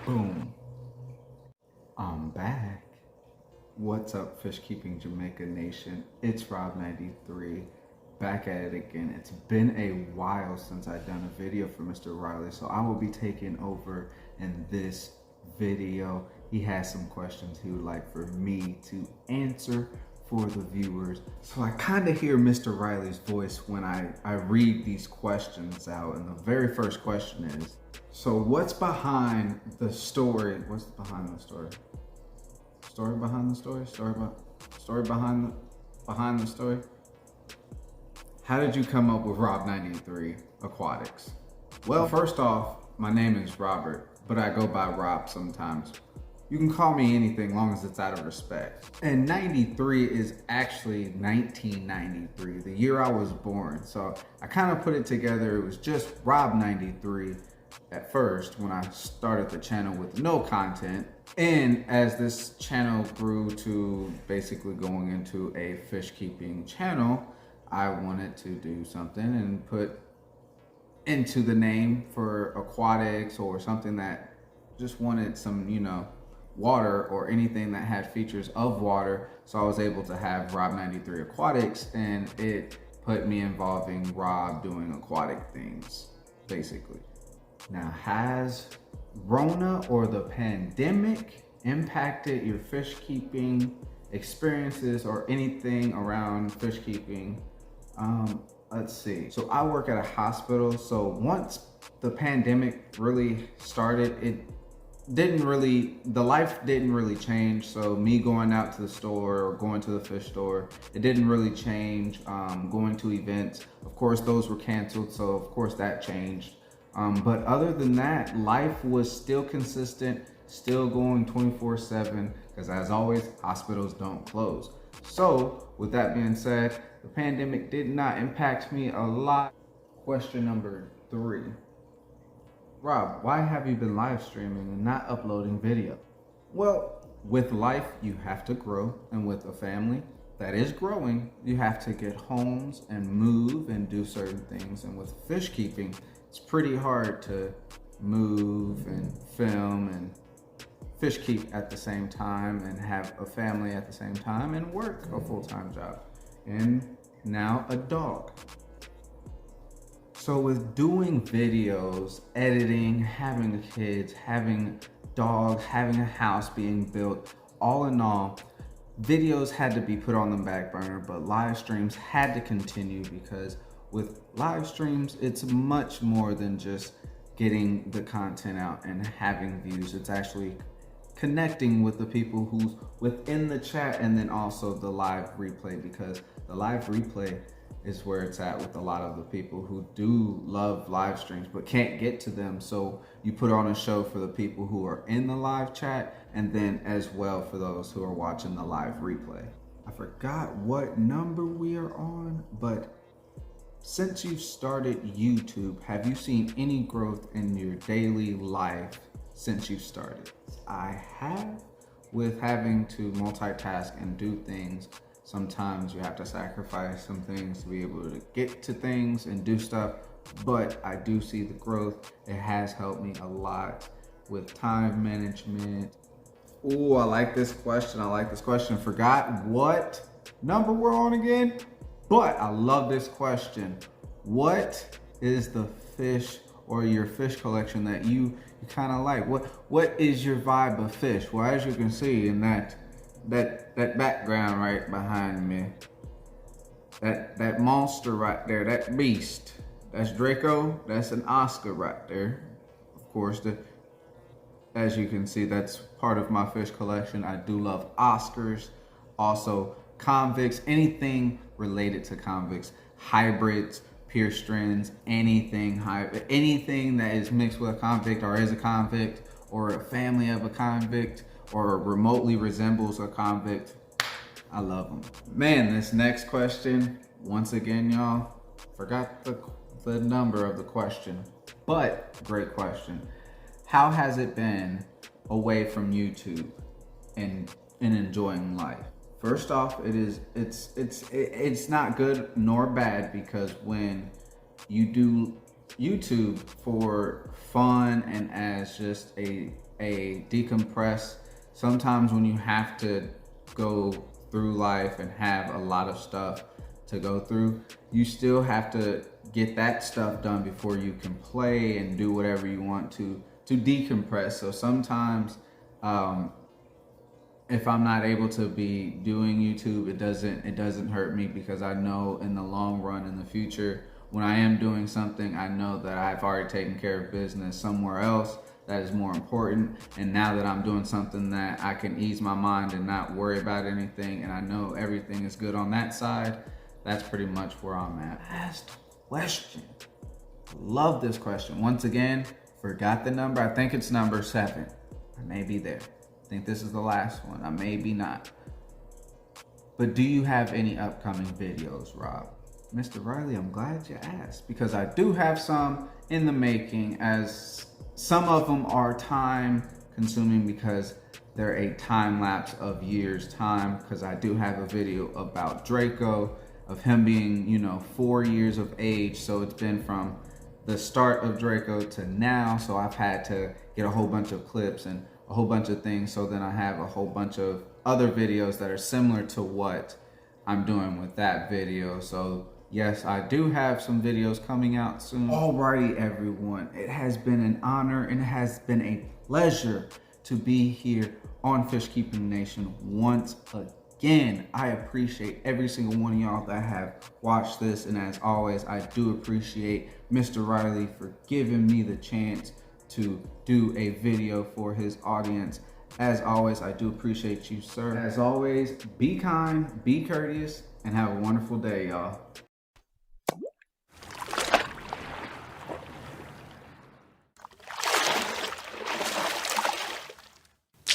Boom. I'm back. What's up, Fish Keeping Jamaica Nation? It's Rob93 back at it again. It's been a while since I've done a video for Mr. Riley, so I will be taking over in this video. He has some questions he would like for me to answer for the viewers. So I kind of hear Mr. Riley's voice when I read these questions out. And the very first question is, so what's behind the story? What's behind the story? Story behind the story? Story behind the story? How did you come up with Rob93 Aquatics? Well, first off, my name is Robert, but I go by Rob sometimes. You can call me anything long as it's out of respect. And 93 is actually 1993, the year I was born. So I kind of put it together. It was just Rob93 at first when I started the channel with no content. And as this channel grew to basically going into a fish keeping channel, I wanted to do something and put into the name for aquatics or something that just wanted some, water or anything that had features of water. So I was able to have Rob93 Aquatics, and it put me involving Rob doing aquatic things, basically. Now, has Rona or the pandemic impacted your fish keeping experiences or anything around fish keeping? Let's see. So I work at a hospital. So once the pandemic really started, the life didn't really change. So me going out to the store or going to the fish store, it didn't really change. Going to events, of course, those were canceled. So of course that changed. But other than that, life was still consistent, still going 24/7, because as always, hospitals don't close. So with that being said, the pandemic did not impact me a lot. Question number 3. Rob, why have you been live streaming and not uploading video? Well, with life, you have to grow, and with a family that is growing, you have to get homes and move and do certain things. And with fish keeping, it's pretty hard to move and film and fish keep at the same time and have a family at the same time and work a full-time job. And now a dog. So with doing videos, editing, having kids, having dogs, having a house being built, all in all, videos had to be put on the back burner, but live streams had to continue, because with live streams, it's much more than just getting the content out and having views. It's actually connecting with the people who's within the chat, and then also the live replay, because the live replay is where it's at with a lot of the people who do love live streams but can't get to them. So you put on a show for the people who are in the live chat, and then as well for those who are watching the live replay. I forgot what number we are on, but since you've started YouTube, have you seen any growth in your daily life since you've started? I have. With having to multitask and do things, sometimes you have to sacrifice some things to be able to get to things and do stuff, but I do see the growth. It has helped me a lot with time management. Oh, I like this question. Forgot what number we're on again, but I love this question. What is the fish or your fish collection that you kind of like? What is your vibe of fish? Well, as you can see in that background right behind me, that monster right there, that beast, that's Draco, that's an Oscar right there. Of course, as you can see, that's part of my fish collection. I do love Oscars, also convicts, anything related to convicts, hybrids, pure strands, anything that is mixed with a convict or is a convict or a family of a convict or remotely resembles a convict. I love them. Man, this next question, once again, y'all, forgot the number of the question, but great question. How has it been away from YouTube and enjoying life? First off, it's not good nor bad, because when you do YouTube for fun and as just a a decompress. Sometimes when you have to go through life and have a lot of stuff to go through, you still have to get that stuff done before you can play and do whatever you want to decompress. So sometimes if I'm not able to be doing YouTube, it doesn't hurt me, because I know in the long run, in the future, when I am doing something, I know that I've already taken care of business somewhere else that is more important. And now that I'm doing something that I can ease my mind and not worry about anything, and I know everything is good on that side, that's pretty much where I'm at. Last question. Love this question. Once again, forgot the number. I think it's number 7. I may be there. I think this is the last one. I may be not. But do you have any upcoming videos, Rob? Mr. Riley, I'm glad you asked, because I do have some in the making, as some of them are time consuming because they're a time lapse of years time, because I do have a video about Draco, of him being, 4 years of age. So it's been from the start of Draco to now. So I've had to get a whole bunch of clips and a whole bunch of things. So then I have a whole bunch of other videos that are similar to what I'm doing with that video. So yes, I do have some videos coming out soon. Alrighty, everyone. It has been an honor and it has been a pleasure to be here on Fish Keeping Nation once again. I appreciate every single one of y'all that have watched this. And as always, I do appreciate Mr. Riley for giving me the chance to do a video for his audience. As always, I do appreciate you, sir. As always, be kind, be courteous, and have a wonderful day, y'all.